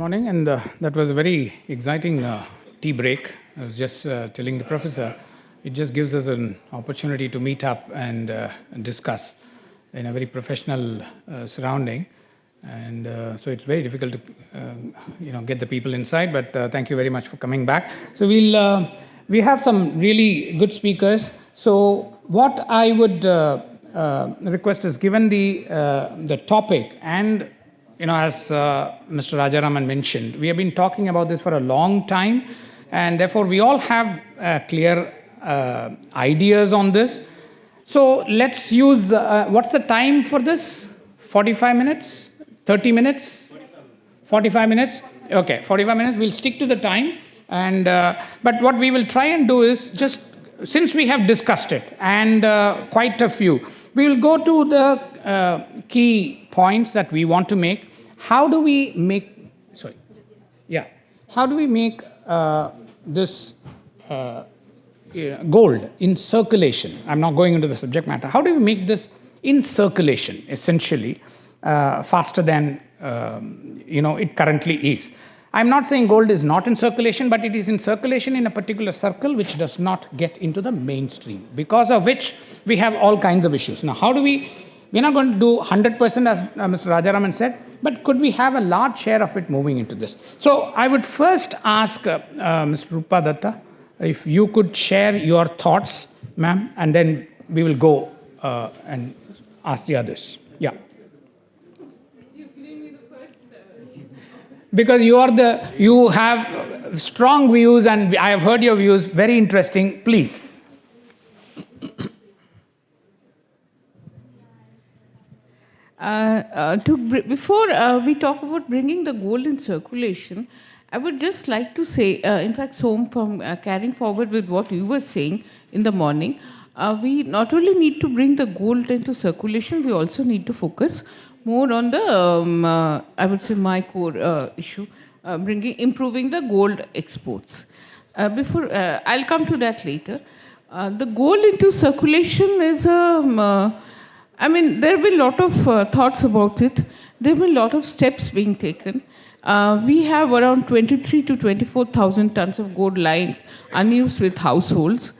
morning, and that was a very exciting tea break. I was just telling the professor, it just gives us an opportunity to meet up and discuss in a very professional surrounding. And so it's very difficult to get the people inside, but thank you very much for coming back. So we have some really good speakers. So what I would request is, given the topic, and as Mr. Rajaraman mentioned, we have been talking about this for a long time, and therefore we all have clear ideas on this. So let's use, what's the time for this? 45 minutes? 30 minutes? 45 minutes? Okay, 45 minutes. We'll stick to the time. And but what we will try and do is, just since we have discussed it, and quite a few, we will go to the key points that we want to make. How do we make, how do we make this gold in circulation? I'm not going into the subject matter. How do we make this in circulation, essentially, faster than it currently is? I'm not saying gold is not in circulation, but it is in circulation in a particular circle which does not get into the mainstream, because of which we have all kinds of issues. Now, how do we're not going to do 100%, as Mr. Rajaraman said, but could we have a large share of it moving into this? So I would first ask Ms. Rupa Datta, if you could share your thoughts, ma'am, and then we will go and ask the others. Yeah. Because you have strong views, and I have heard your views, very interesting. Please. Before we talk about bringing the gold in circulation, I would just like to say, in fact, Som, from carrying forward with what you were saying in the morning, we not only need to bring the gold into circulation, we also need to focus more on the, I would say, my core issue, improving the gold exports. I'll come to that later. The gold into circulation is there have been a lot of thoughts about it. There have been a lot of steps being taken. We have around 23 to 24,000 tons of gold lying unused with households.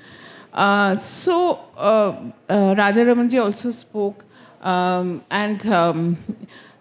Rajaramanji also spoke, and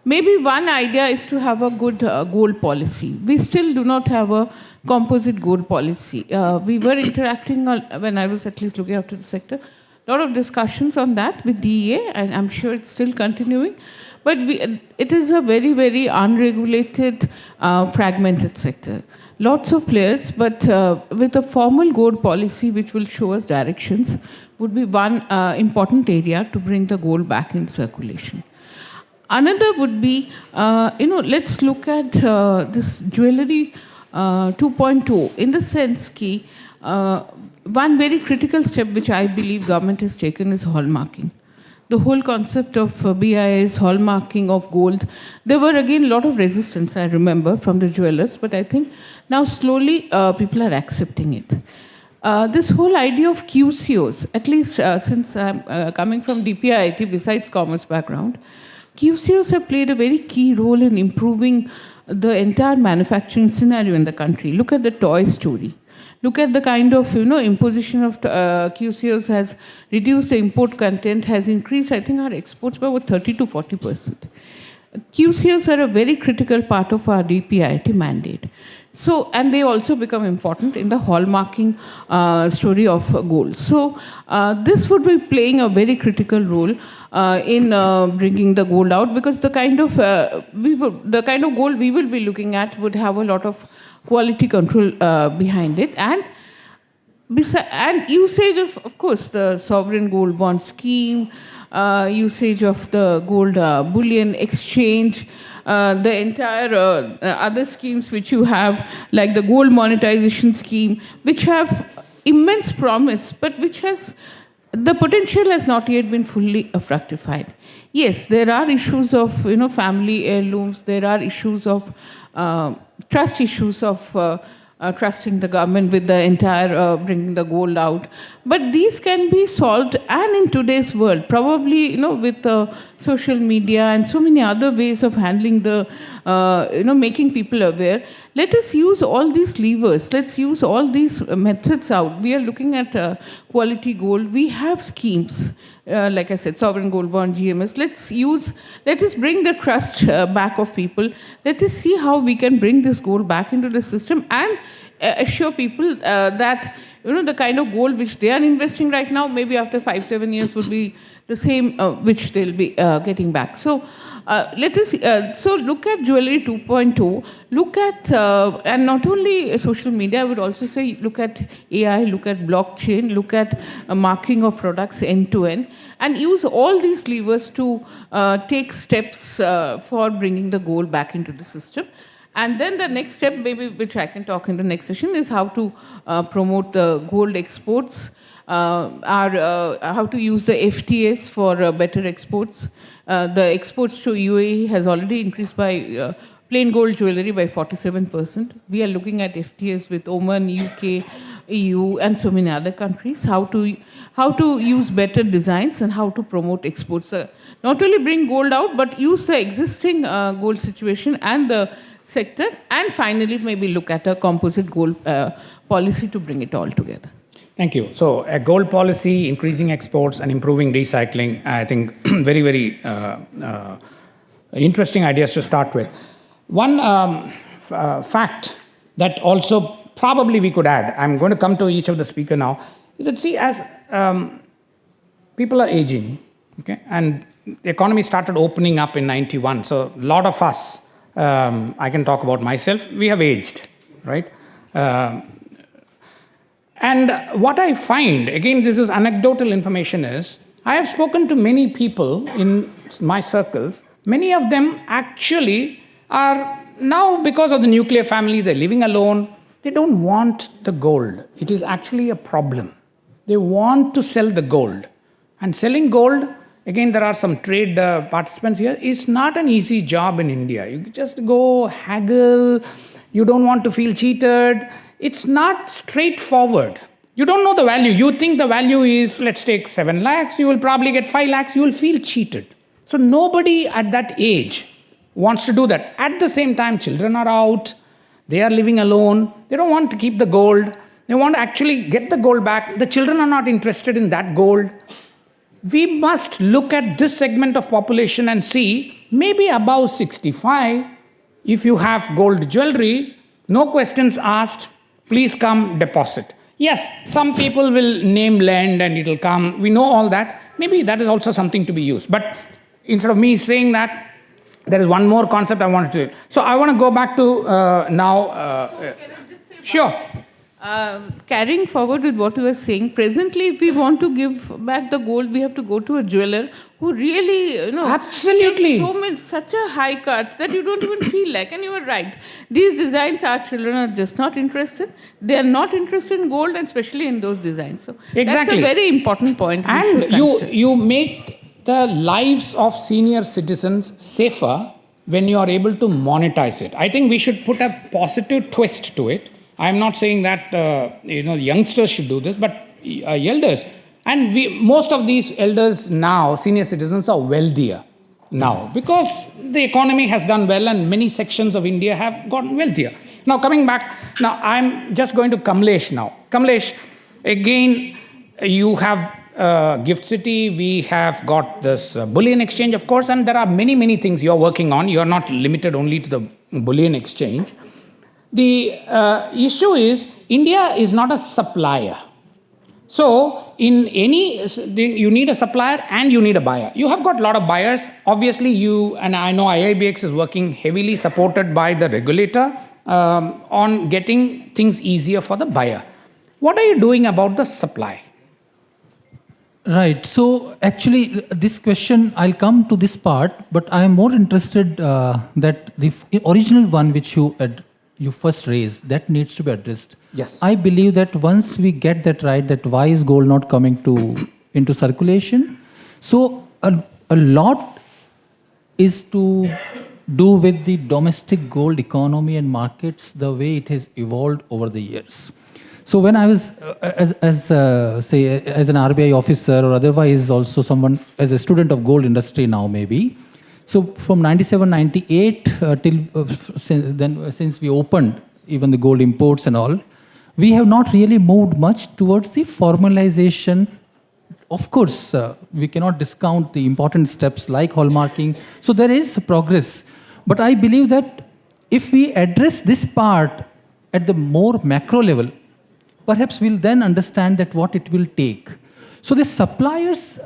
maybe one idea is to have a good gold policy. We still do not have a composite gold policy. We were interacting, when I was at least looking after the sector, a lot of discussions on that with DEA, and I'm sure it's still continuing. But it is a very, very unregulated, fragmented sector. Lots of players, but with a formal gold policy which will show us directions would be one important area to bring the gold back in circulation. Another would be, let's look at this jewellery 2.0, in the sense that one very critical step which I believe government has taken is hallmarking. The whole concept of BIS, hallmarking of gold, there were again a lot of resistance, I remember, from the jewelers, but I think now slowly people are accepting it. This whole idea of QCOs, at least since I'm coming from DPIIT, besides commerce background, QCOs have played a very key role in improving the entire manufacturing scenario in the country. Look at the toy story. Look at the kind of imposition of QCOs has reduced the import content, has increased, I think, our exports by about 30 to 40%. QCOs are a very critical part of our DPIIT mandate. So, and they also become important in the hallmarking story of gold. So, this would be playing a very critical role in bringing the gold out, because the kind of gold we will be looking at would have a lot of quality control behind it, and usage of course, the sovereign gold bond scheme, usage of the gold bullion exchange, the entire other schemes which you have, like the gold monetization scheme, which have immense promise, but which has the potential has not yet been fully fructified. Yes, there are issues of family heirlooms. There are issues of trust issues of trusting the government with the entire bringing the gold out. But these can be solved, and in today's world, probably with social media and so many other ways of handling the making people aware. Let us use all these levers. Let's use all these methods out. We are looking at quality gold. We have schemes. Like I said, sovereign gold bond, GMS. Let us bring the trust back of people. Let us see how we can bring this gold back into the system and assure people that the kind of gold which they are investing right now, maybe after 5-7 years would be the same which they'll be getting back. So let us look at jewelry 2.0. Look at and not only social media. I would also say look at AI, look at blockchain, look at marking of products end to end, and use all these levers to take steps for bringing the gold back into the system. And then the next step, maybe which I can talk in the next session, is how to promote the gold exports, how to use the FTAs for better exports. The exports to UAE has already increased by plain gold jewelry by 47%. We are looking at FTAs with Oman, UK, EU, and so many other countries. How to use better designs and how to promote exports. Not only bring gold out, but use the existing gold situation and the sector, and finally maybe look at a composite gold policy to bring it all together. Thank you. So a gold policy, increasing exports and improving recycling, I think very, very interesting ideas to start with. One fact that also probably we could add, I'm going to come to each of the speaker now, is that see, as people are aging, okay, and the economy started opening up in 91, so a lot of us, I can talk about myself, we have aged, right? And what I find, again, this is anecdotal information, is I have spoken to many people in my circles. Many of them actually are now, because of the nuclear family, they're living alone. They don't want the gold. It is actually a problem. They want to sell the gold. And selling gold, again, there are some trade participants here, is not an easy job in India. You just go haggle. You don't want to feel cheated. It's not straightforward. You don't know the value. You think the value is, let's take 7 lakhs, you will probably get 5 lakhs, you will feel cheated. So nobody at that age wants to do that. At the same time, children are out, they are living alone, they don't want to keep the gold, they want to actually get the gold back. The children are not interested in that gold. We must look at this segment of population and see, maybe above 65, if you have gold jewelry, no questions asked, please come deposit. Yes, some people will name lend and it'll come. We know all that. Maybe that is also something to be used. But instead of me saying that, there is one more concept I wanted to. So I want to go back to now. Sure. Carrying forward with what you were saying, presently, if we want to give back the gold, we have to go to a jeweler who really, absolutely takes such a high cut that you don't even feel like. And you were right. These designs, our children are just not interested. They are not interested in gold, and especially in those designs. So exactly. That's a very important point. And you make the lives of senior citizens safer when you are able to monetize it. I think we should put a positive twist to it. I'm not saying that youngsters should do this, but elders. And most of these elders now, senior citizens, are wealthier now because the economy has done well and many sections of India have gotten wealthier. Now coming back, now I'm just going to Kamlesh now. Kamlesh, again, you have Gift City, we have got this bullion exchange, of course, and there are many, many things you're working on. You're not limited only to the bullion exchange. The issue is, India is not a supplier. So, in any, you need a supplier and you need a buyer. You have got a lot of buyers. Obviously, and I know IIBX is working heavily supported by the regulator on getting things easier for the buyer. What are you doing about the supply? Right. So actually, this question, I'll come to this part, but I am more interested that the original one which you first raised, that needs to be addressed. Yes. I believe that once we get that right, that why is gold not coming into circulation? So a lot is to do with the domestic gold economy and markets, the way it has evolved over the years. So when I was, say, as an RBI officer or otherwise also someone, as a student of gold industry now maybe, so from 97, 98 since we opened even the gold imports and all, we have not really moved much towards the formalization. Of course, we cannot discount the important steps like hallmarking. So there is progress. But I believe that if we address this part at the more macro level, perhaps we'll then understand that what it will take. So the suppliers,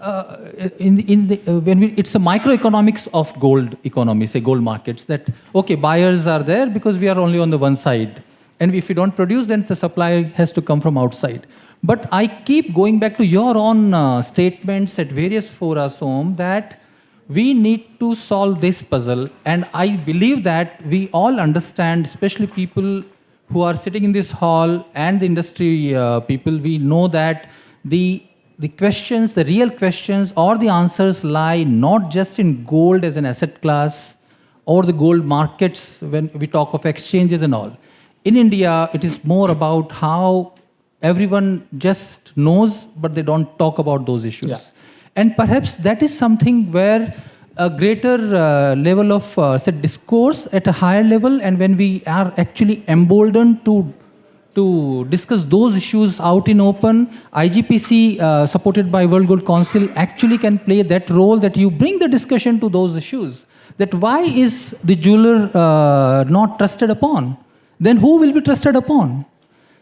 it's a microeconomics of gold economy, say gold markets, that, okay, buyers are there because we are only on the one side. And if we don't produce, then the supply has to come from outside. But I keep going back to your own statements at various fora, Som, that we need to solve this puzzle. And I believe that we all understand, especially people who are sitting in this hall and the industry people, we know that the questions, the real questions or the answers lie not just in gold as an asset class or the gold markets when we talk of exchanges and all. In India, it is more about how everyone just knows, but they don't talk about those issues. Yeah. And perhaps that is something where a greater level of discourse at a higher level, and when we are actually emboldened to discuss those issues out in open, IGPC, supported by World Gold Council, actually can play that role, that you bring the discussion to those issues. That why is the jeweler not trusted upon? Then who will be trusted upon?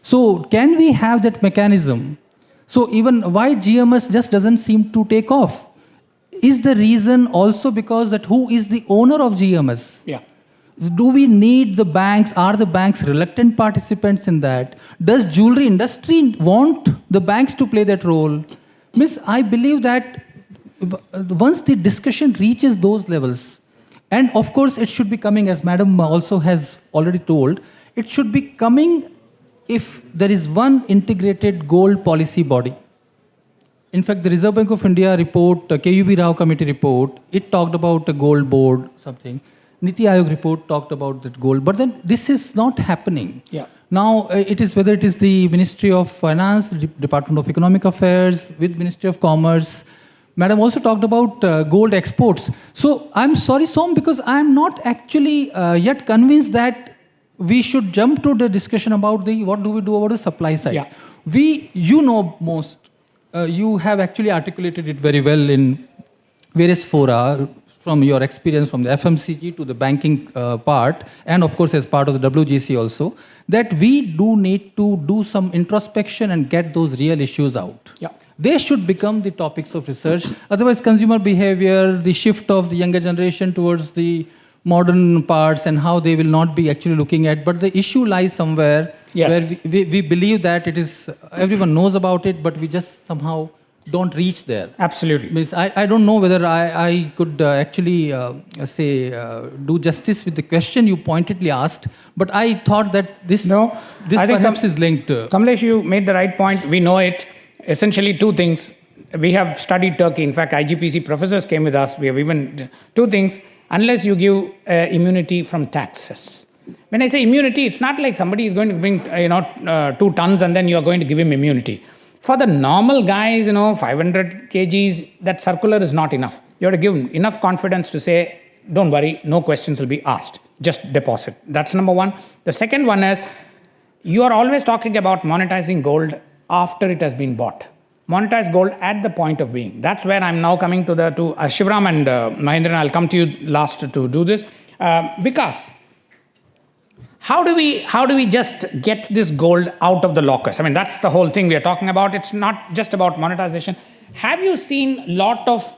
So can we have that mechanism? So even why GMS just doesn't seem to take off? Is the reason also because that who is the owner of GMS? Yeah. Do we need the banks? Are the banks reluctant participants in that? Does jewelry industry want the banks to play that role? Miss, I believe that once the discussion reaches those levels, and of course it should be coming, as Madam also has already told, it should be coming if there is one integrated gold policy body. In fact, the Reserve Bank of India report, KUB Rao committee report, it talked about a gold board, something. Niti Aayog report talked about that gold. But then this is not happening. Yeah. Now, it is whether it is the Ministry of Finance, the Department of Economic Affairs, with Ministry of Commerce. Madam also talked about gold exports. So I'm sorry, Som, because I'm not actually yet convinced that we should jump to the discussion about what do we do about the supply side. Yeah. You know most. You have actually articulated it very well in various fora, from your experience from the FMCG to the banking part, and of course as part of the WGC also, that we do need to do some introspection and get those real issues out. Yeah. They should become the topics of research. Otherwise, consumer behavior, the shift of the younger generation towards the modern parts and how they will not be actually looking at. But the issue lies somewhere where we believe that it is, everyone knows about it, but we just somehow don't reach there. Absolutely. I don't know whether I could actually do justice with the question you pointedly asked, but I thought that this perhaps is linked. Kamlesh, you made the right point. We know it. Essentially two things. We have studied Turkey. In fact, IGPC professors came with us. We have even two things. Unless you give immunity from taxes. When I say immunity, it's not like somebody is going to bring 2 tons and then you are going to give him immunity. For the normal guys, 500 kgs, that circular is not enough. You have to give enough confidence to say, don't worry, no questions will be asked. Just deposit. That's number one. The second one is, you are always talking about monetizing gold after it has been bought. Monetize gold at the point of being. That's where I'm now coming to Shivram and Mahendran. I'll come to you last to do this. Vikas, how do we just get this gold out of the lockers? I mean, that's the whole thing we are talking about. It's not just about monetization. Have you seen a lot of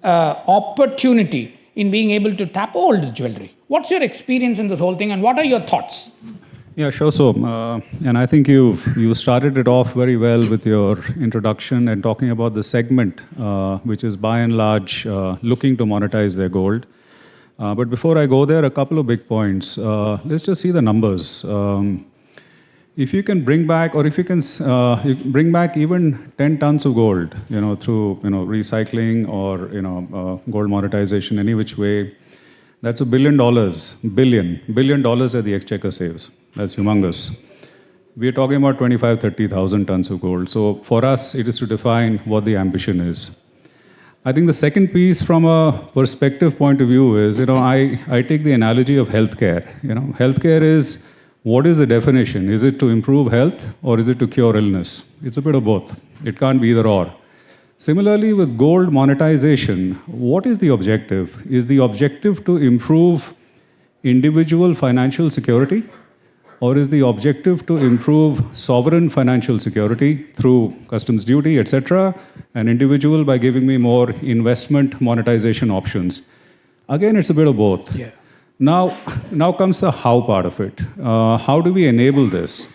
opportunity in being able to tap old jewelry? What's your experience in this whole thing, and what are your thoughts? Yeah, sure. So, and I think you started it off very well with your introduction and talking about the segment, which is by and large looking to monetize their gold. But before I go there, a couple of big points. Let's just see the numbers. If you can bring back, or if you can bring back even 10 tons of gold, through recycling or gold monetization, any which way, That's $1 billion, $1 billion that the exchequer saves. That's humongous. We're talking about 25, 30,000 tons of gold. So for us, it is to define what the ambition is. I think the second piece from a perspective point of view is, I take the analogy of healthcare. Healthcare is, what is the definition? Is it to improve health or is it to cure illness? It's a bit of both. It can't be either or. Similarly, with gold monetization, what is the objective? Is the objective to improve individual financial security? Or is the objective to improve sovereign financial security through customs duty, etc., an individual by giving me more investment monetization options? Again, it's a bit of both. Yeah. Now comes the how part of it. How do we enable this?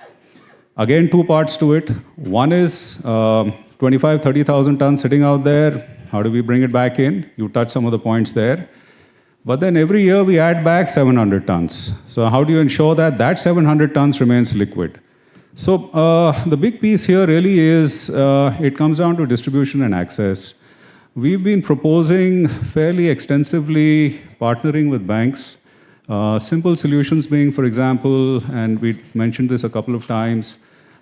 Again, two parts to it. One is 25, 30,000 tons sitting out there. How do we bring it back in? You touched some of the points there. But then every year we add back 700 tons. So how do you ensure that that 700 tons remains liquid? So the big piece here really is it comes down to distribution and access. We've been proposing fairly extensively partnering with banks. Simple solutions being, for example, and we mentioned this a couple of times,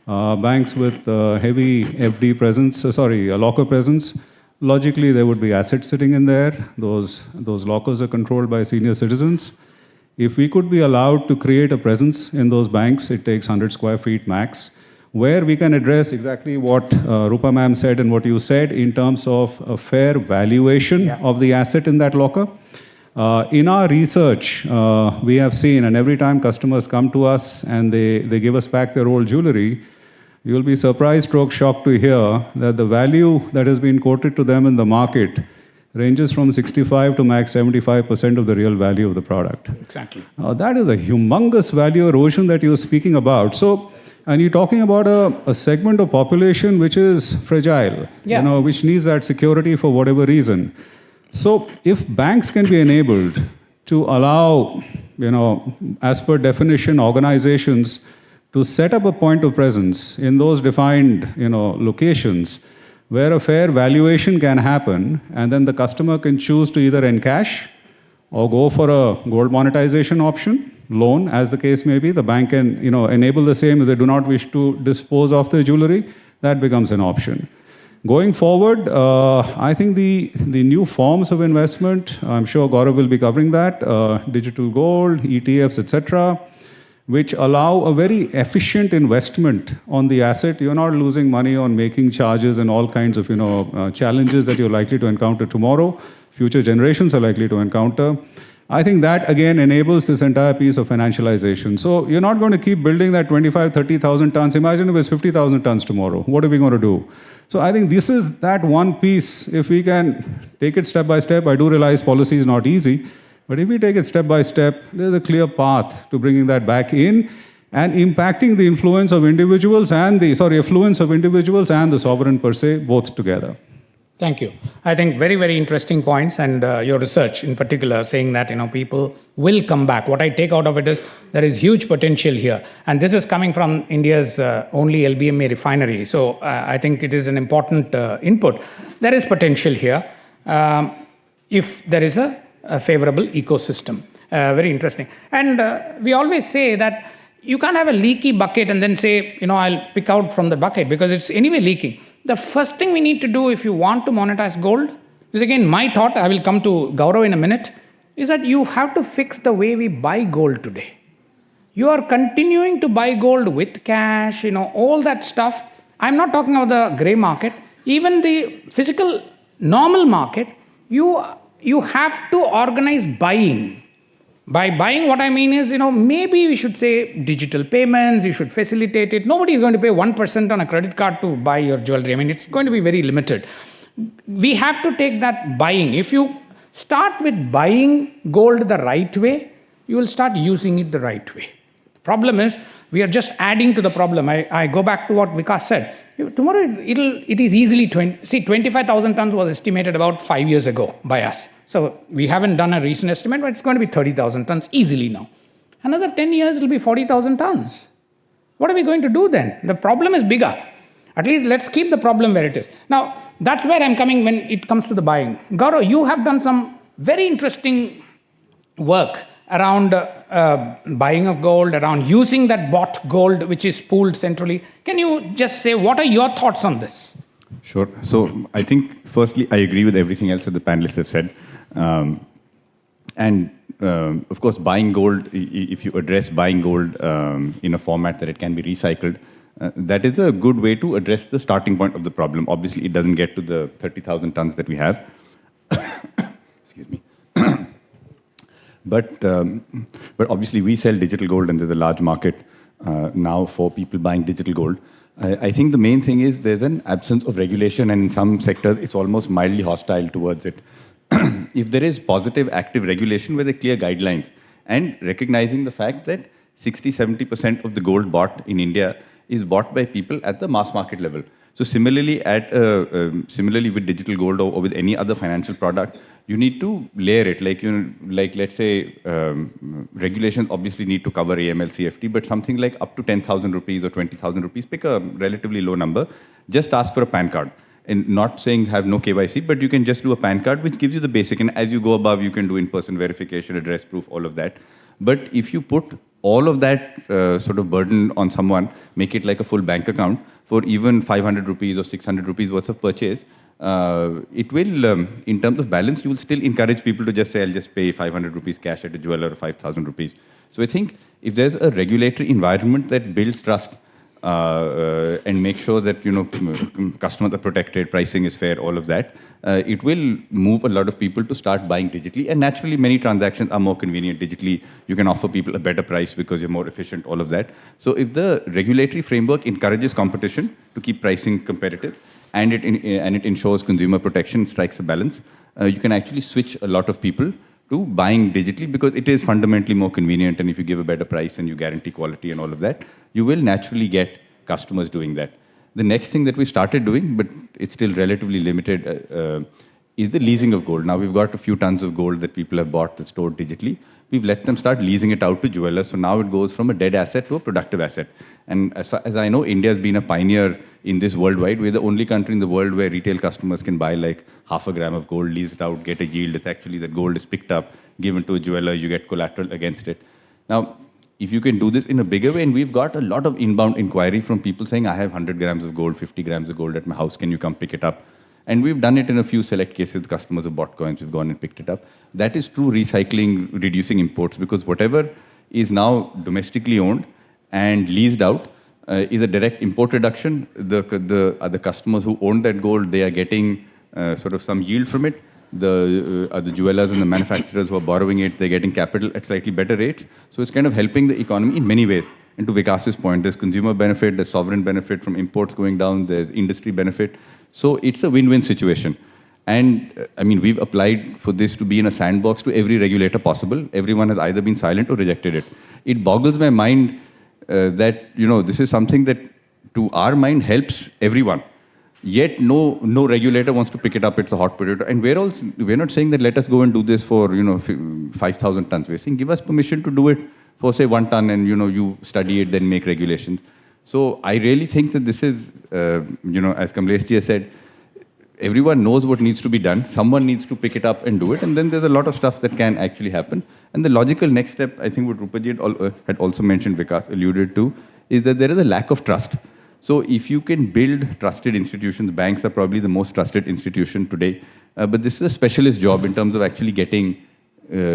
banks with heavy FD presence, locker presence. Logically, there would be assets sitting in there. Those lockers are controlled by senior citizens. If we could be allowed to create a presence in those banks, it takes 100 square feet max, where we can address exactly what Rupa ma'am said and what you said in terms of a fair valuation of the asset in that locker. In our research, we have seen, and every time customers come to us and they give us back their old jewelry, you'll be surprised, shocked to hear that the value that has been quoted to them in the market ranges from 65 to max 75% of the real value of the product. Exactly. That is a humongous value erosion that you're speaking about. So, and you're talking about a segment of population which is fragile, which needs that security for whatever reason. So, if banks can be enabled to allow, as per definition, organizations to set up a point of presence in those defined, locations where a fair valuation can happen, and then the customer can choose to either encash or go for a gold monetization option, loan, as the case may be. The bank can, enable the same if they do not wish to dispose of their jewelry. That becomes an option. Going forward, I think the new forms of investment, I'm sure Gaurav will be covering that, digital gold, ETFs, etc., which allow a very efficient investment on the asset. You're not losing money on making charges and all kinds of challenges that you're likely to encounter tomorrow, future generations are likely to encounter. I think that, again, enables this entire piece of financialization. So you're not going to keep building that 25, 30,000 tons. Imagine if it's 50,000 tons tomorrow. What are we going to do? So I think this is that one piece. If we can take it step by step, I do realize policy is not easy, but if we take it step by step, there's a clear path to bringing that back in and impacting the influence of individuals and affluence of individuals and the sovereign per se, both together. Thank you. I think very, very interesting points, and your research in particular saying that people will come back. What I take out of it is there is huge potential here, and this is coming from India's only LBMA refinery. So I think it is an important input. There is potential here if there is a favorable ecosystem. Very interesting. And we always say that you can't have a leaky bucket and then say, I'll pick out from the bucket because it's anyway leaking. The first thing we need to do if you want to monetize gold is, again, my thought, I will come to Gaurav in a minute, is that you have to fix the way we buy gold today. You are continuing to buy gold with cash, all that stuff. I'm not talking about the gray market. Even the physical normal market, you have to organize buying. By buying, what I mean is, maybe we should say digital payments, you should facilitate it. Nobody is going to pay 1% on a credit card to buy your jewelry. I mean, it's going to be very limited. We have to take that buying. If you start with buying gold the right way, you will start using it the right way. The problem is, we are just adding to the problem. I go back to what Vikas said. Tomorrow, it is easily 25,000 tons was estimated about 5 years ago by us. So we haven't done a recent estimate, but it's going to be 30,000 tons easily now. Another 10 years, it will be 40,000 tons. What are we going to do then? The problem is bigger. At least let's keep the problem where it is. Now, that's where I'm coming when it comes to the buying. Gaurav, you have done some very interesting work around buying of gold, around using that bought gold which is pooled centrally. Can you just say what are your thoughts on this? Sure. So I think, firstly, I agree with everything else that the panelists have said. Of course, buying gold, if you address buying gold in a format that it can be recycled, that is a good way to address the starting point of the problem. Obviously, it doesn't get to the 30,000 tons that we have. Excuse me. But obviously, we sell digital gold, and there's a large market now for people buying digital gold. I think the main thing is there's an absence of regulation, and in some sectors, it's almost mildly hostile towards it. If there is positive, active regulation with clear guidelines, and recognizing the fact that 60-70% of the gold bought in India is bought by people at the mass market level. So similarly, similarly with digital gold or with any other financial product, you need to layer it. Like let's say, regulations obviously need to cover AML, CFT, but something like up to 10,000 rupees or 20,000 rupees, pick a relatively low number, just ask for a PAN card. And not saying have no KYC, but you can just do a PAN card, which gives you the basic. And as you go above, you can do in-person verification, address proof, all of that. But if you put all of that sort of burden on someone, make it like a full bank account for even 500 rupees or 600 rupees worth of purchase, it will, in terms of balance, you will still encourage people to just say, I'll just pay 500 rupees cash at a jeweler or 5,000 rupees. So I think if there's a regulatory environment that builds trust, and make sure that customers are protected, pricing is fair, all of that, it will move a lot of people to start buying digitally. And naturally, many transactions are more convenient digitally. You can offer people a better price because you're more efficient, all of that. So if the regulatory framework encourages competition to keep pricing competitive, and it ensures consumer protection, strikes a balance, you can actually switch a lot of people to buying digitally because it is fundamentally more convenient, and if you give a better price and you guarantee quality and all of that, you will naturally get customers doing that. The next thing that we started doing, but it's still relatively limited, is the leasing of gold. Now we've got a few tons of gold that people have bought that's stored digitally. We've let them start leasing it out to jewelers, so now it goes from a dead asset to a productive asset. And as far as I know, India has been a pioneer in this worldwide. We're the only country in the world where retail customers can buy like half a gram of gold, lease it out, get a yield. It's actually that gold is picked up, given to a jeweler, you get collateral against it. Now, if you can do this in a bigger way, and we've got a lot of inbound inquiry from people saying, I have 100 grams of gold, 50 grams of gold at my house, can you come pick it up? And we've done it in a few select cases. Customers have bought coins, we've gone and picked it up. That is true recycling, reducing imports, because whatever is now domestically owned and leased out is a direct import reduction. The customers who own that gold, they are getting sort of some yield from it. The jewelers and the manufacturers who are borrowing it, they're getting capital at slightly better rates. So it's kind of helping the economy in many ways. And to Vikas's point, there's consumer benefit, there's sovereign benefit from imports going down, there's industry benefit. So it's a win-win situation. And I mean, we've applied for this to be in a sandbox to every regulator possible. Everyone has either been silent or rejected it. It boggles my mind that, this is something that to our mind helps everyone. Yet no regulator wants to pick it up. It's a hot potato. And we're not saying that let us go and do this for 5,000 tons. We're saying give us permission to do it for say 1 ton, and you study it, then make regulations. So I really think that this is, as Kamlesh ji has said, everyone knows what needs to be done. Someone needs to pick it up and do it. And then there's a lot of stuff that can actually happen. And the logical next step, I think what Rupaji had also mentioned, Vikas alluded to, is that there is a lack of trust. So if you can build trusted institutions, banks are probably the most trusted institution today. But this is a specialist job in terms of actually getting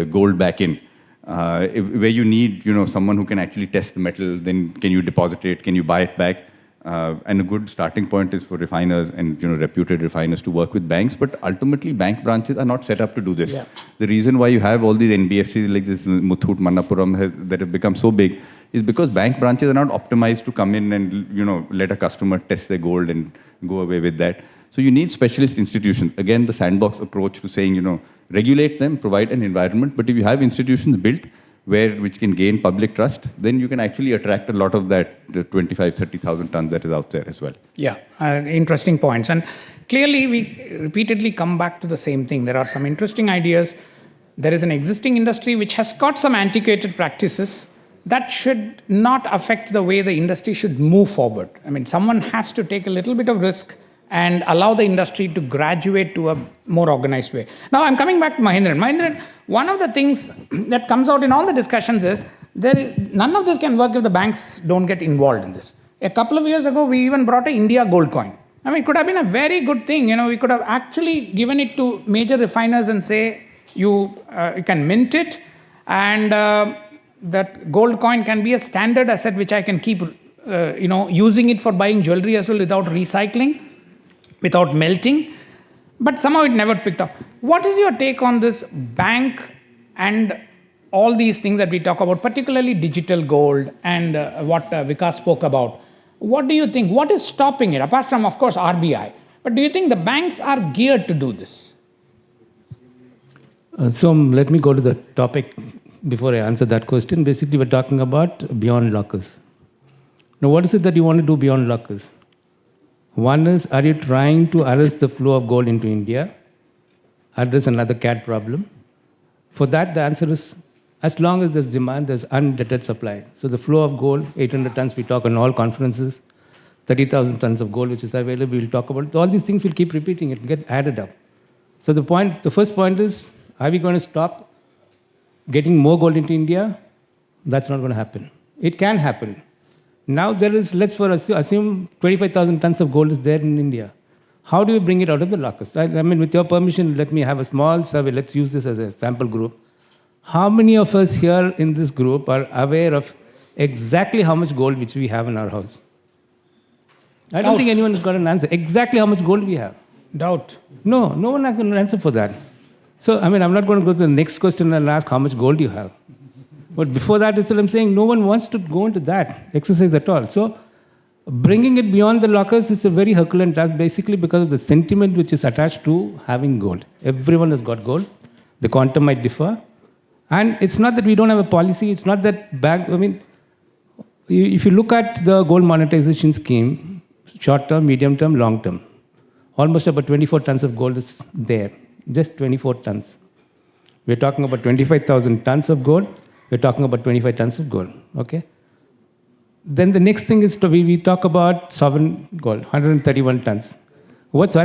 gold back in. Where you need, someone who can actually test the metal, then can you deposit it, can you buy it back? And a good starting point is for refiners and reputed refiners to work with banks, but ultimately bank branches are not set up to do this. Yeah. The reason why you have all these NBFCs like this Muthoot, Manappuram that have become so big is because bank branches are not optimized to come in and let a customer test their gold and go away with that. So you need specialist institutions. Again, the sandbox approach to saying regulate them, provide an environment, but if you have institutions built which can gain public trust, then you can actually attract a lot of that 25,000-30,000 tons that is out there as well. Yeah, interesting points. And clearly, we repeatedly come back to the same thing. There are some interesting ideas. There is an existing industry which has got some antiquated practices that should not affect the way the industry should move forward. I mean, someone has to take a little bit of risk and allow the industry to graduate to a more organized way. Now, I'm coming back to Mahindran. Mahindran, one of the things that comes out in all the discussions is none of this can work if the banks don't get involved in this. A couple of years ago, we even brought an India gold coin. I mean, it could have been a very good thing. We could have actually given it to major refiners and say, you can mint it, and that gold coin can be a standard asset which I can keep, using it for buying jewelry as well without recycling, without melting. But somehow it never picked up. What is your take on this bank and all these things that we talk about, particularly digital gold and what Vikas spoke about? What do you think? What is stopping it, apart from, of course, RBI? But do you think the banks are geared to do this? So let me go to the topic before I answer that question. Basically, we're talking about beyond lockers. Now, what is it that you want to do beyond lockers? One is, are you trying to arrest the flow of gold into India? There's another CAD problem. For that, the answer is, as long as there's demand, there's undeterred supply. So the flow of gold, 800 tons, we talk on all conferences, 30,000 tons of gold, which is available, we'll talk about. All these things, we'll keep repeating it and get added up. So the first point is, are we going to stop getting more gold into India? That's not going to happen. It can happen. Now let's assume 25,000 tons of gold is there in India. How do we bring it out of the lockers? I mean, with your permission, let me have a small survey. Let's use this as a sample group. How many of us here in this group are aware of exactly how much gold which we have in our house? I don't think anyone has got an answer. Exactly how much gold we have. Doubt. No one has an answer for that. So, I mean, I'm not going to go to the next question and ask how much gold you have. But before that itself, I'm saying no one wants to go into that exercise at all. So, bringing it beyond the lockers is a very Herculean task, basically because of the sentiment which is attached to having gold. Everyone has got gold. The quantum might differ. And it's not that we don't have a policy. It's not that if you look at the gold monetization scheme, short term, medium term, long term, almost about 24 tons of gold is there. Just 24 tons. We're talking about 25,000 tons of gold. We're talking about 25 tons of gold. Okay? Then the next thing is we talk about sovereign gold, 131 tons. What's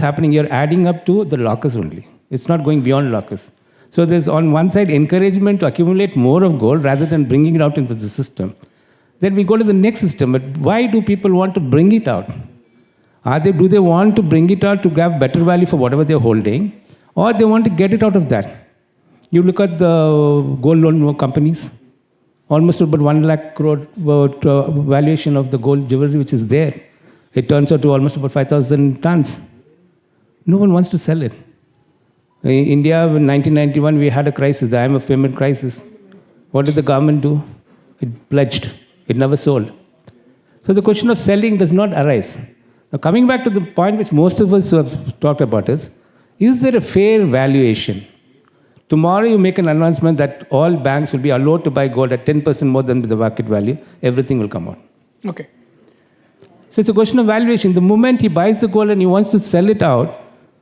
happening? You're adding up to the lockers only. It's not going beyond lockers. So there's on one side encouragement to accumulate more of gold rather than bringing it out into the system. Then we go to the next system. But why do people want to bring it out? Do they want to bring it out to have better value for whatever they're holding, or they want to get it out of that? You look at the gold loan companies, almost about 1 lakh crore valuation of the gold jewelry which is there. It turns out to almost about 5,000 tons. No one wants to sell it. In India, in 1991, we had a crisis, the IIMA payment crisis. What did the government do? It pledged. It never sold. So the question of selling does not arise. Now, coming back to the point which most of us have talked about is there a fair valuation? Tomorrow you make an announcement that all banks will be allowed to buy gold at 10% more than the market value, everything will come out. Okay. So it's a question of valuation. The moment he buys the gold and he wants to sell it out,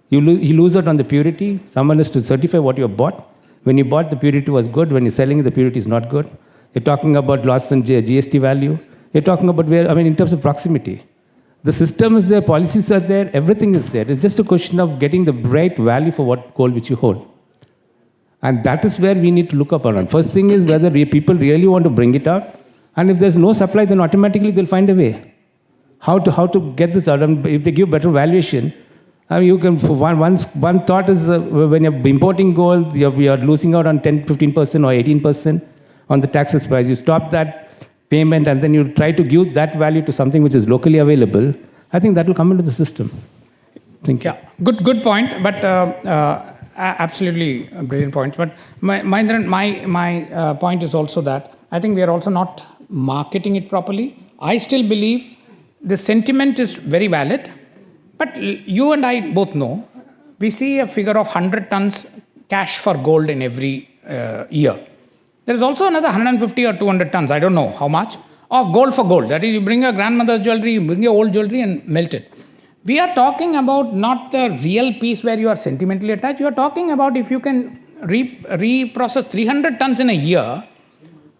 he loses out on the purity. Someone has to certify what you have bought. When you bought, the purity was good. When you're selling it, the purity is not good. You're talking about loss in GST value. You're talking about in terms of proximity. The system is there, policies are there, everything is there. It's just a question of getting the right value for what gold which you hold. And that is where we need to look up around. First thing is whether people really want to bring it out. And if there's no supply, then automatically they'll find a way. How to get this out. And if they give better valuation, you can, one thought is when you're importing gold, you're losing out on 10, 15% or 18% on the taxes price. You stop that payment and then you try to give that value to something which is locally available. I think that will come into the system. Thank you. Yeah, good point, but absolutely a brilliant point. But my point is also that I think we are also not marketing it properly. I still believe the sentiment is very valid, but you and I both know, we see a figure of 100 tons cash for gold in every year. There is also another 150 or 200 tons, I don't know how much, of gold for gold. That is, you bring your grandmother's jewelry, you bring your old jewelry and melt it. We are talking about not the real piece where you are sentimentally attached. You are talking about if you can reprocess 300 tons in a year,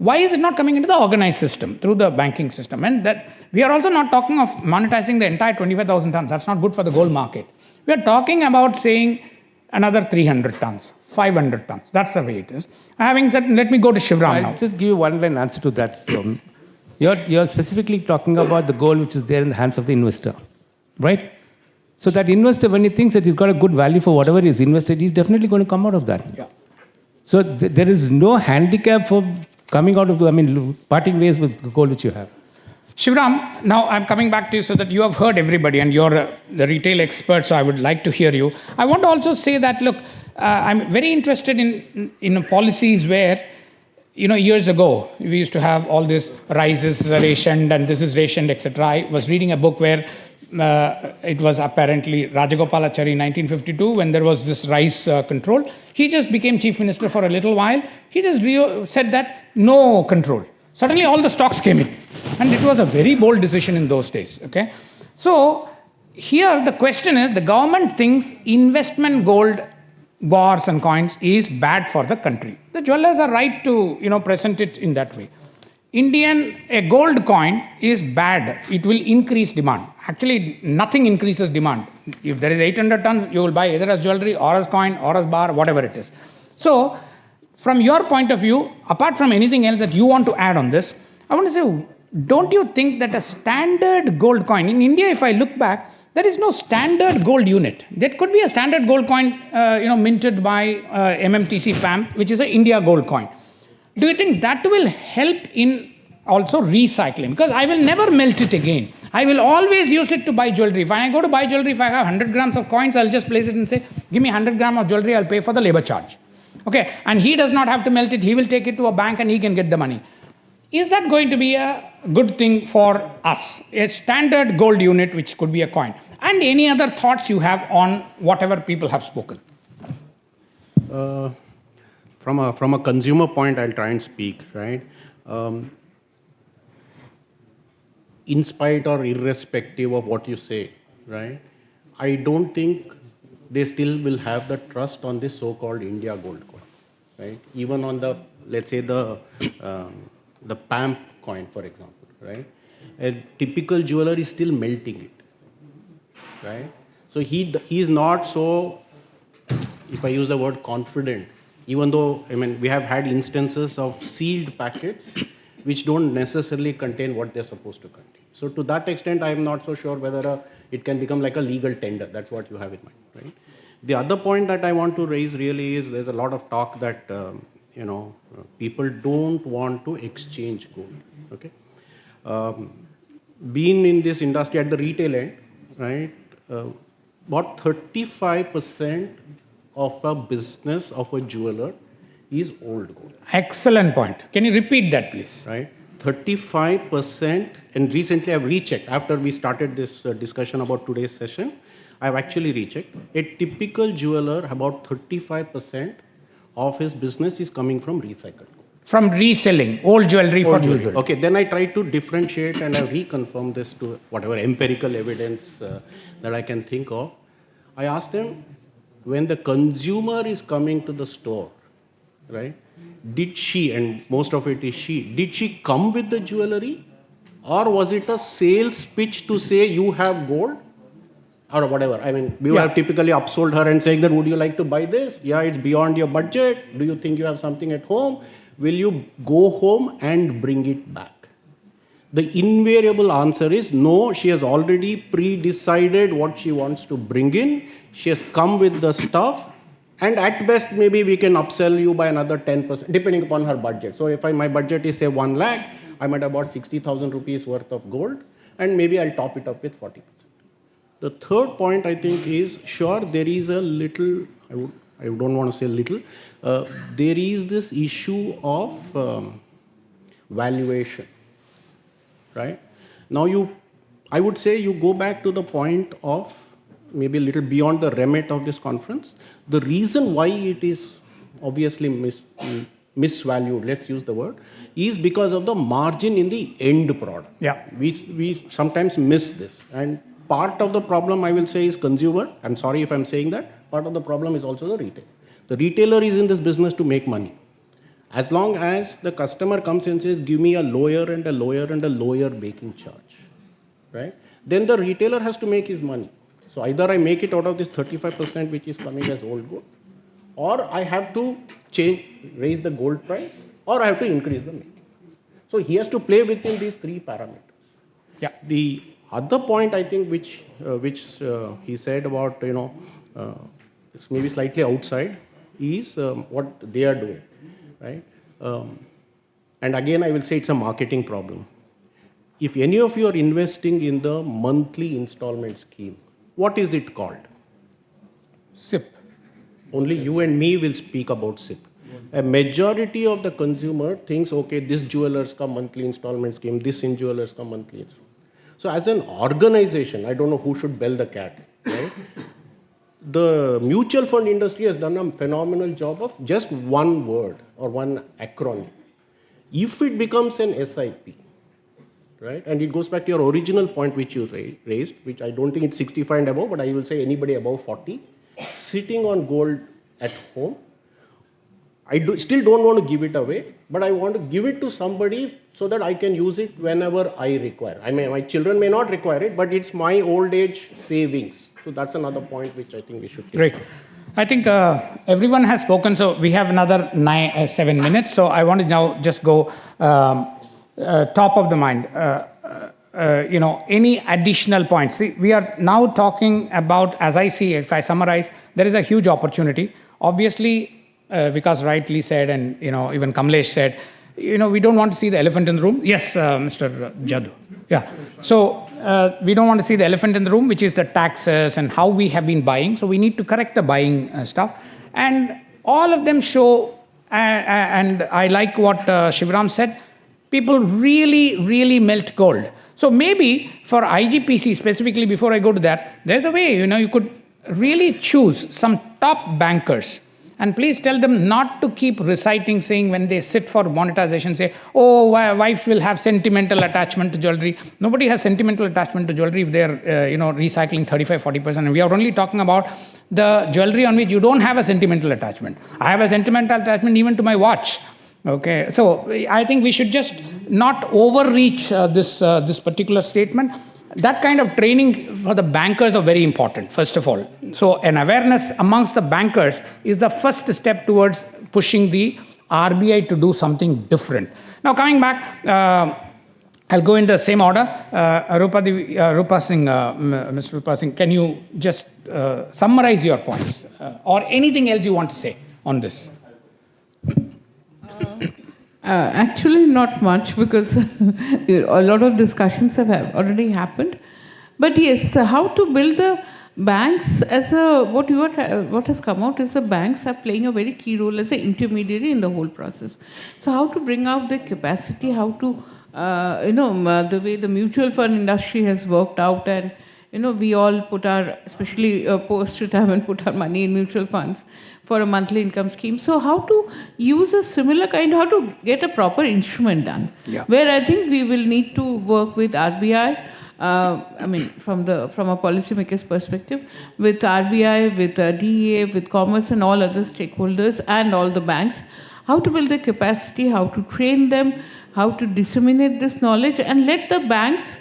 Why is it not coming into the organized system through the banking system? And that we are also not talking of monetizing the entire 25,000 tons. That's not good for the gold market. We are talking about saying another 300 tons, 500 tons. That's the way it is. Having said, let me go to Shivram now. I'll just give you one line answer to that. So, you're specifically talking about the gold which is there in the hands of the investor, right? So that investor, when he thinks that he's got a good value for whatever he's invested, he's definitely going to come out of that. Yeah. So there is no handicap for coming out of parting ways with the gold which you have. Shivram, now I'm coming back to you so that you have heard everybody and you're the retail expert, so I would like to hear you. I want to also say that, look, I'm very interested in policies where, years ago, we used to have all this rices rationed and this is rationed, etc. I was reading a book where it was apparently Rajagopalachari in 1952 when there was this rice control. He just became chief minister for a little while. He just said that no control. Suddenly all the stocks came in. And it was a very bold decision in those days. Okay, so here the question is, the government thinks investment gold bars and coins is bad for the country. The jewelers are right to present it in that way. A gold coin is bad. It will increase demand. Actually, nothing increases demand. If there is 800 tons, you will buy either as jewelry or as coin or as bar, whatever it is. So, from your point of view, apart from anything else that you want to add on this, I want to say, don't you think that a standard gold coin, in India, if I look back, there is no standard gold unit. There could be a standard gold coin, minted by MMTC PAM, which is an India gold coin. Do you think that will help in also recycling? Because I will never melt it again. I will always use it to buy jewelry. If I go to buy jewelry, if I have 100 grams of coins, I'll just place it and say, give me 100 grams of jewelry, I'll pay for the labor charge. Okay, and he does not have to melt it. He will take it to a bank and he can get the money. Is that going to be a good thing for us? A standard gold unit, which could be a coin. And any other thoughts you have on whatever people have spoken? From a consumer point, I'll try and speak, right? In spite or irrespective of what you say, right? I don't think they still will have the trust on this so-called India gold coin, right? Even on the, let's say the PAMP coin, for example, right? A typical jeweler is still melting it, right? So he's not so, if I use the word confident, even though, we have had instances of sealed packets which don't necessarily contain what they're supposed to contain. So to that extent, I'm not so sure whether it can become like a legal tender. That's what you have in mind, right? The other point that I want to raise really is there's a lot of talk that, people don't want to exchange gold, okay? Being in this industry at the retail end, right, about 35% of a business of a jeweler is old gold. Excellent point. Can you repeat that, please? Right? 35%, and recently I've rechecked, after we started this discussion about today's session, I've actually rechecked. A typical jeweler, about 35% of his business is coming from recycled gold. From reselling old jewelry for new jewelry. Okay, then I tried to differentiate and I reconfirmed this to whatever empirical evidence that I can think of. I asked them, when the consumer is coming to the store, right, did she, and most of it is she, did she come with the jewelry? Or was it a sales pitch to say you have gold? Or whatever. We would have typically upsold her and saying that, would you like to buy this? Yeah, it's beyond your budget. Do you think you have something at home? Will you go home and bring it back? The invariable answer is no, she has already pre-decided what she wants to bring in. She has come with the stuff. And at best, maybe we can upsell you by another 10%, depending upon her budget. So if my budget is, say, 1 lakh, I'm at about 60,000 rupees worth of gold, and maybe I'll top it up with 40%. The third point, I think, is, sure, there is a little, I don't want to say little, there is this issue of valuation, right? Now, I would say you go back to the point of maybe a little beyond the remit of this conference. The reason why it is obviously misvalued, let's use the word, is because of the margin in the end product. Yeah. We sometimes miss this. And part of the problem, I will say, is consumer. I'm sorry if I'm saying that. Part of the problem is also the retailer. The retailer is in this business to make money. As long as the customer comes and says, give me a lower and a lower and a lower making charge, right? Then the retailer has to make his money. So either I make it out of this 35% which is coming as old gold, or I have to raise the gold price, or I have to increase the making. So he has to play within these three parameters. Yeah. The other point I think which he said about, it's maybe slightly outside, is what they are doing, right? And again, I will say it's a marketing problem. If any of you are investing in the monthly installment scheme, what is it called? SIP. Only you and me will speak about SIP. A majority of the consumer thinks, okay, this jewelers ka monthly installment scheme, this in jewelers ka monthly installment. So as an organization, I don't know who should bell the cat, right? The mutual fund industry has done a phenomenal job of just one word or one acronym. If it becomes an SIP, right, and it goes back to your original point which you raised, which I don't think it's 65 and above, but I will say anybody above 40, sitting on gold at home, still don't want to give it away, but I want to give it to somebody so that I can use it whenever I require. I mean, my children may not require it, but it's my old age savings. So that's another point which I think we should keep. Great. I think everyone has spoken, so we have another 7 minutes. So I want to now just go top of the mind. Any additional points? See, we are now talking about, as I see, if I summarize, there is a huge opportunity. Obviously, Vikas rightly said, and even Kamlesh said, we don't want to see the elephant in the room. Yes, Mr. Jaddu. Yeah. So we don't want to see the elephant in the room, which is the taxes and how we have been buying. So we need to correct the buying stuff. And all of them show, and I like what Shivram said, people really, really melt gold. So maybe for IGPC, specifically before I go to that, there's a way, you could really choose some top bankers. And please tell them not to keep reciting, saying when they sit for monetization, say, oh, wives will have sentimental attachment to jewelry. Nobody has sentimental attachment to jewelry if they're, recycling 35-40%. And we are only talking about the jewelry on which you don't have a sentimental attachment. I have a sentimental attachment even to my watch. Okay, so I think we should just not overreach this particular statement. That kind of training for the bankers are very important, first of all. So an awareness amongst the bankers is the first step towards pushing the RBI to do something different. Now coming back, I'll go in the same order. Rupa Singh, Mr. Rupa Singh, can you just summarize your points or anything else you want to say on this? Actually, not much, because a lot of discussions have already happened. But yes, how to build the banks as what has come out is the banks are playing a very key role as an intermediary in the whole process. So how to bring out the capacity, how to, the way the mutual fund industry has worked out, and we all put our, especially post-retirement, put our money in mutual funds for a monthly income scheme. So how to use a similar kind, how to get a proper instrument done, where I think we will need to work with RBI, from a policymaker's perspective, with RBI, with DEA, with Commerce and all other stakeholders and all the banks, how to build the capacity, how to train them, how to disseminate this knowledge, and let the banks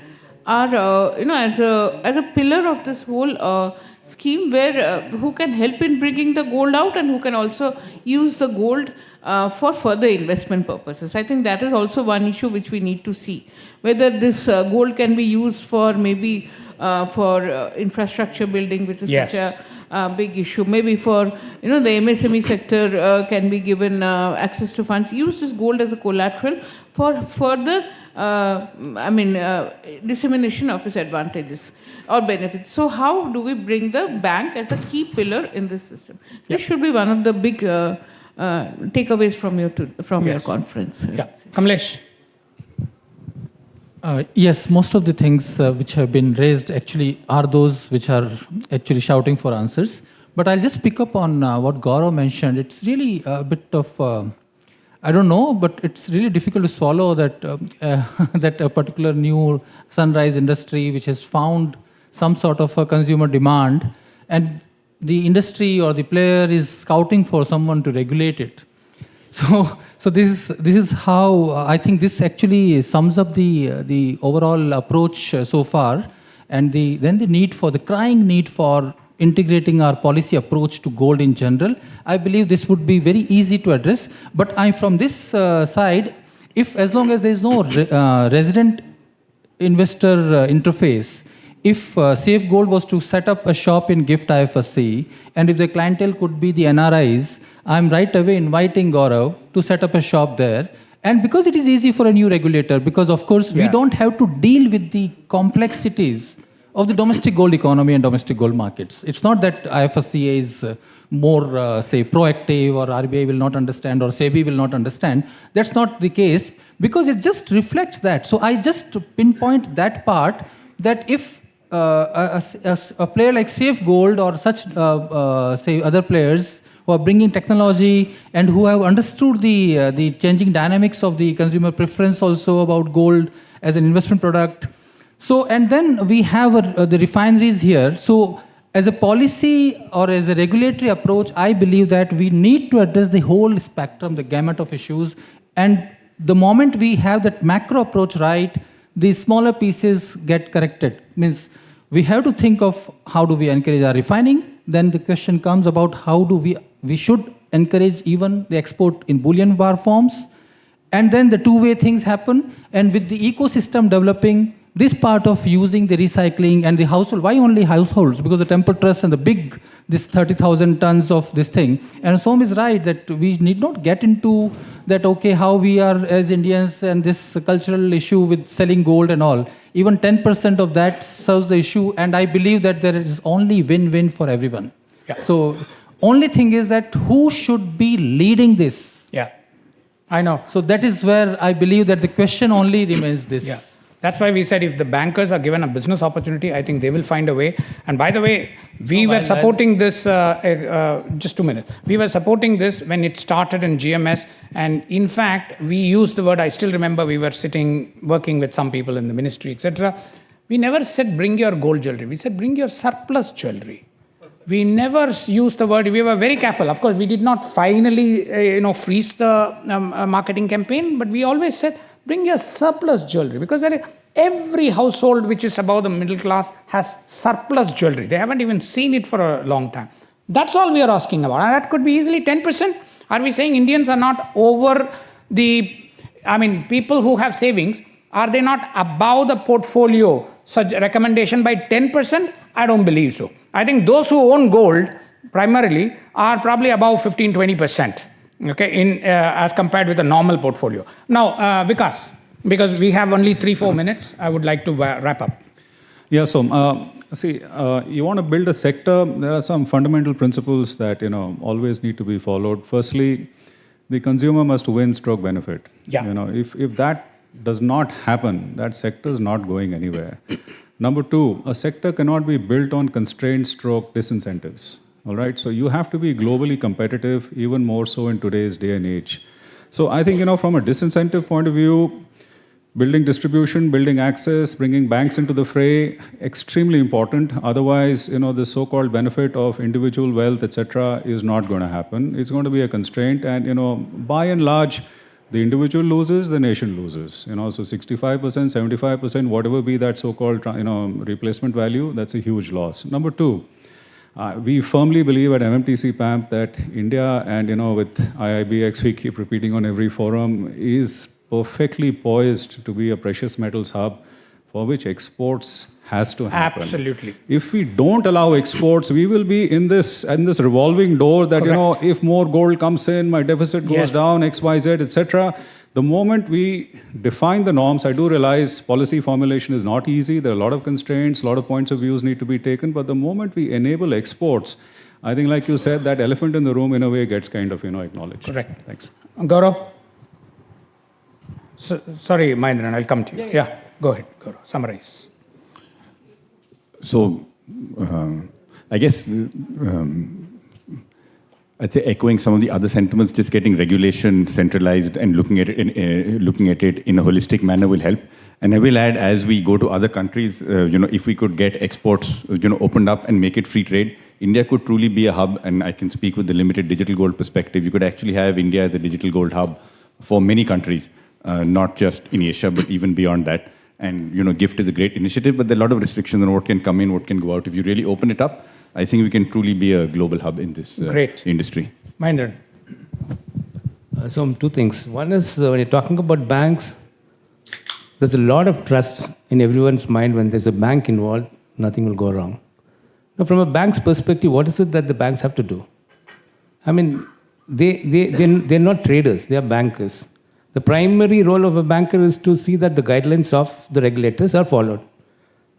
are, as a pillar of this whole scheme, where who can help in bringing the gold out and who can also use the gold for further investment purposes. I think that is also one issue which we need to see, whether this gold can be used for maybe for infrastructure building, which is such a big issue. Maybe for the MSME sector can be given access to funds. Use this gold as a collateral for further dissemination of its advantages or benefits. So how do we bring the bank as a key pillar in this system? This should be one of the big takeaways from your conference. Kamlesh. Yes, most of the things which have been raised actually are those which are actually shouting for answers. But I'll just pick up on what Gaurav mentioned. It's really a bit of I don't know, but it's really difficult to swallow that that a particular new sunrise industry which has found some sort of a consumer demand, and the industry or the player is scouting for someone to regulate it. So this is how I think this actually sums up the overall approach so far, and then the crying need for integrating our policy approach to gold in general. I believe this would be very easy to address. But from this side, as long as there is no resident investor interface, if Safe Gold was to set up a shop in GIFT IFSC, and if the clientele could be the NRIs, I'm right away inviting Gaurav to set up a shop there. And because it is easy for a new regulator, because of course we don't have to deal with the complexities of the domestic gold economy and domestic gold markets. It's not that IFSCA is more, say, proactive, or RBI will not understand, or SEBI will not understand. That's not the case, because it just reflects that. So I just pinpoint that part, that if a player like Safe Gold or such, say, other players who are bringing technology and who have understood the changing dynamics of the consumer preference also about gold as an investment product. So, and then we have the refineries here. So, as a policy or as a regulatory approach, I believe that we need to address the whole spectrum, the gamut of issues. And the moment we have that macro approach right, the smaller pieces get corrected. Means we have to think of how do we encourage our refining. Then the question comes about how do we should encourage even the export in bullion bar forms. And then the two-way things happen. And with the ecosystem developing, this part of using the recycling and the household, why only households? Because the temple trust and this 30,000 tons of this thing. And Som is right that we need not get into that, okay, how we are as Indians and this cultural issue with selling gold and all. Even 10% of that serves the issue, and I believe that there is only win-win for everyone. Yeah. So only thing is that who should be leading this? Yeah, I know. So that is where I believe that the question only remains this. Yeah. That's why we said if the bankers are given a business opportunity, I think they will find a way. And by the way, we were supporting this, just 2 minutes. We were supporting this when it started in GMS. And in fact, we used the word, I still remember we were sitting, working with some people in the ministry, etc. We never said bring your gold jewelry. We said bring your surplus jewelry. We never used the word, we were very careful. Of course, we did not finally, freeze the marketing campaign, but we always said, bring your surplus jewelry, because every household which is above the middle class has surplus jewelry. They haven't even seen it for a long time. That's all we are asking about. And that could be easily 10%. Are we saying Indians are not over people who have savings, are they not above the portfolio such recommendation by 10%? I don't believe so. I think those who own gold primarily are probably above 15-20%. Okay, as compared with a normal portfolio. Now, Vikas, because we have only 3-4 minutes, I would like to wrap up. Yeah, so you want to build a sector, there are some fundamental principles that always need to be followed. Firstly, the consumer must win stroke benefit. Yeah. If that does not happen, that sector is not going anywhere. Number two, a sector cannot be built on constrained stroke disincentives. All right, so you have to be globally competitive, even more so in today's day and age. So I think, from a disincentive point of view, building distribution, building access, bringing banks into the fray, extremely important. Otherwise, the so-called benefit of individual wealth, etc., is not going to happen. It's going to be a constraint, and by and large, the individual loses, the nation loses. So 65%, 75%, whatever be that so-called, replacement value, that's a huge loss. Number two. We firmly believe at MMTC PAMP that India and, with IIBX, we keep repeating on every forum, is perfectly poised to be a precious metals hub for which exports has to happen. Absolutely. If we don't allow exports, we will be in this revolving door that, Correct. If more gold comes in, my deficit goes down, X, Y, Z, etc. The moment we define the norms, I do realize policy formulation is not easy. There are a lot of constraints, a lot of points of views need to be taken. But the moment we enable exports, I think, like you said, that elephant in the room, in a way, gets kind of, acknowledged. Correct. Thanks. Gaurav? Sorry, Mahendran, I'll come to you. Yeah, go ahead, Gaurav. Summarize. So, I guess, I'd say echoing some of the other sentiments, just getting regulation centralized and looking at it in a holistic manner will help. And I will add, as we go to other countries, if we could get exports, opened up and make it free trade, India could truly be a hub, and I can speak with the limited digital gold perspective. You could actually have India as a digital gold hub for many countries, not just in Asia, but even beyond that. And GIFT is a great initiative, but there are a lot of restrictions on what can come in, what can go out. If you really open it up, I think we can truly be a global hub in this industry. Mahendran. So two things. One is when you're talking about banks, there's a lot of trust in everyone's mind. When there's a bank involved, nothing will go wrong. Now, from a bank's perspective, what is it that the banks have to do? I mean, they're not traders, they are bankers. The primary role of a banker is to see that the guidelines of the regulators are followed.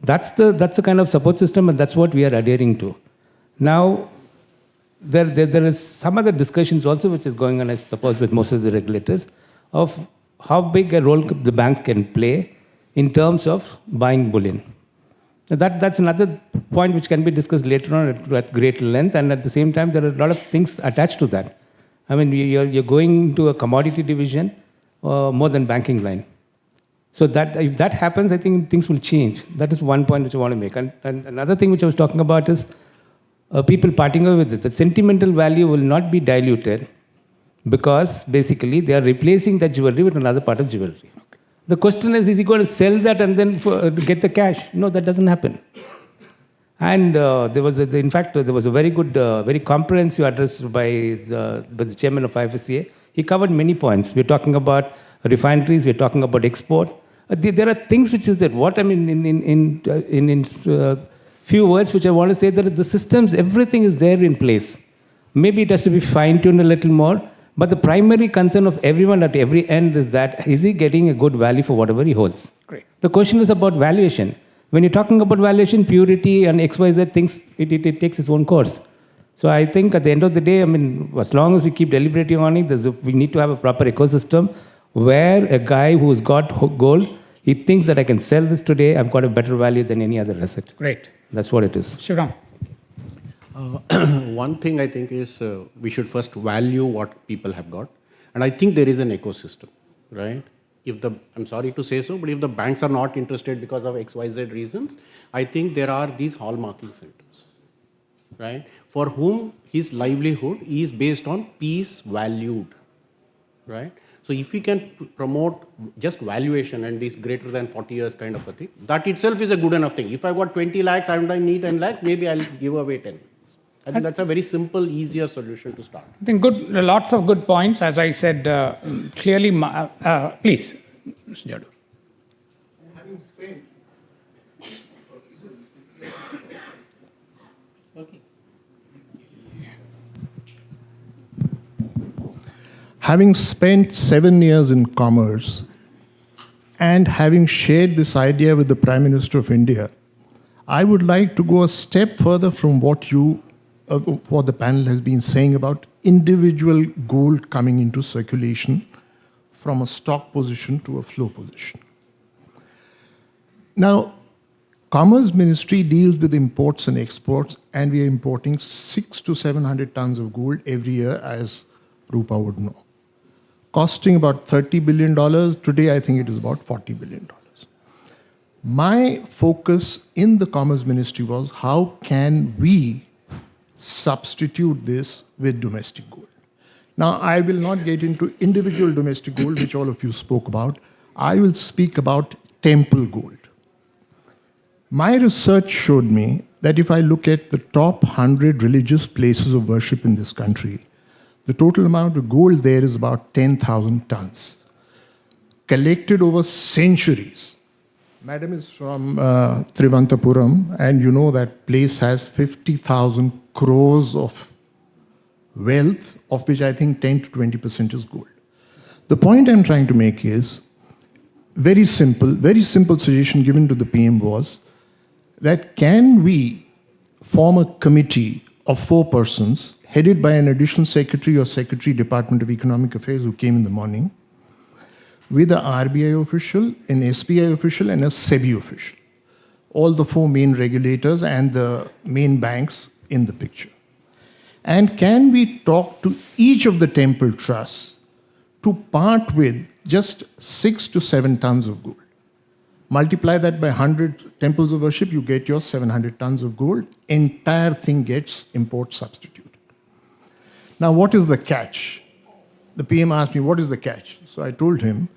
That's the kind of support system, and that's what we are adhering to. Now, there is some other discussions also which is going on, I suppose, with most of the regulators, of how big a role the banks can play in terms of buying bullion. Now that's another point which can be discussed later on at great length, and at the same time, there are a lot of things attached to that. I mean, you're going to a commodity division more than banking line. So that if that happens, I think things will change. That is one point which I want to make. And another thing which I was talking about is people parting away with it. The sentimental value will not be diluted because basically they are replacing that jewelry with another part of jewelry. Okay. The question is he going to sell that and then get the cash? No, that doesn't happen. And there was a very good, very comprehensive address by the chairman of IFSCA. He covered many points. We're talking about refineries, we're talking about export. There are things which is that what I mean in few words which I want to say that the systems, everything is there in place. Maybe it has to be fine-tuned a little more, but the primary concern of everyone at every end is that is he getting a good value for whatever he holds? Great. The question is about valuation. When you're talking about valuation, purity and XYZ things, it takes its own course. So I think at the end of the day, I mean, as long as we keep deliberating on it, we need to have a proper ecosystem where a guy who's got gold, he thinks that I can sell this today, I've got a better value than any other asset. Great. That's what it is. Shivram. One thing I think is we should first value what people have got. And I think there is an ecosystem, right? I'm sorry to say so, but if the banks are not interested because of XYZ reasons, I think there are these hallmarking centers, right? For whom his livelihood is based on piece valued, right? So if we can promote just valuation and this greater than 40 years kind of a thing, that itself is a good enough thing. If I got 20 lakhs and I need 10 lakhs, maybe I'll give away 10 lakhs. I think that's a very simple, easier solution to start. I think lots of good points. As I said, clearly, please, Mr. Jadu. Having spent Having spent 7 years in commerce and having shared this idea with the Prime Minister of India, I would like to go a step further from what the panel has been saying about individual gold coming into circulation from a stock position to a flow position. Now, Commerce Ministry deals with imports and exports, and we are importing 600 to 700 tons of gold every year, as Rupa would know. Costing about $30 billion. Today, I think it is about $40 billion. My focus in the Commerce Ministry was how can we substitute this with domestic gold. Now, I will not get into individual domestic gold, which all of you spoke about. I will speak about temple gold. My research showed me that if I look at the top 100 religious places of worship in this country, the total amount of gold there is about 10,000 tons, collected over centuries. Madam is from Trivantapuram, and you know that place has 50,000 crores of wealth, of which I think 10 to 20% is gold. The point I'm trying to make is very simple suggestion given to the PM was that can we form a committee of 4 persons headed by an additional secretary or secretary, Department of Economic Affairs, who came in the morning, with an RBI official, an SBI official, and a SEBI official. All the 4 main regulators and the main banks in the picture. And can we talk to each of the temple trusts to part with just 6 to 7 tons of gold? multiply that by 100 temples of worship, you get your 700 tons of gold. Entire thing gets import substituted. Now, what is the catch? The PM asked me, what is the catch? So I told him,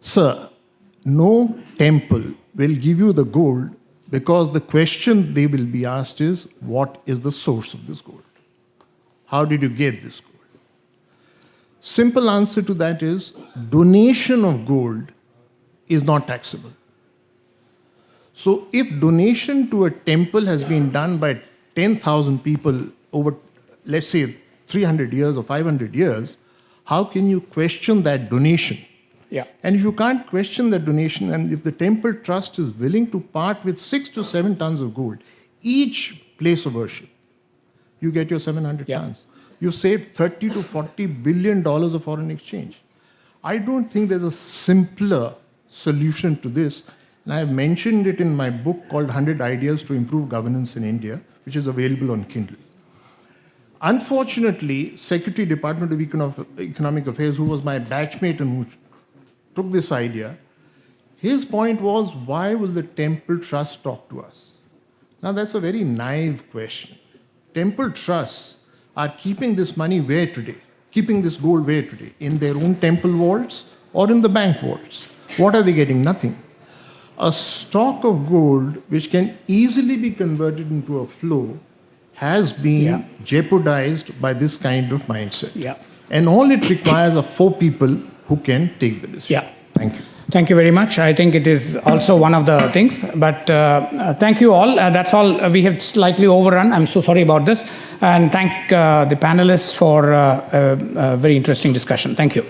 sir, no temple will give you the gold because the question they will be asked is, what is the source of this gold? How did you get this gold? Simple answer to that is, donation of gold is not taxable. So if donation to a temple has been done by 10,000 people over, let's say, 300 years or 500 years, how can you question that donation? Yeah. And if you can't question that donation, and if the temple trust is willing to part with 6 to 7 tons of gold, each place of worship, you get your 700 Yeah. tons. You saved $30 to $40 billion of foreign exchange. I don't think there's a simpler solution to this. And I have mentioned it in my book called 100 Ideas to Improve Governance in India, which is available on Kindle. Unfortunately, Secretary, Department of Economic Affairs, who was my batchmate and who took this idea, his point was, why will the temple trust talk to us? Now, that's a very naive question. Temple trusts are keeping this money where today? Keeping this gold where today? In their own temple vaults or in the bank vaults? What are they getting? Nothing. A stock of gold which can easily be converted into a flow has been jeopardized by this kind of mindset. Yeah. And all it requires are 4 people who can take the decision. Yeah. Thank you. Thank you very much. I think it is also one of the things. But thank you all. That's all. We have slightly overrun. I'm so sorry about this. And thank the panelists for a very interesting discussion. Thank you.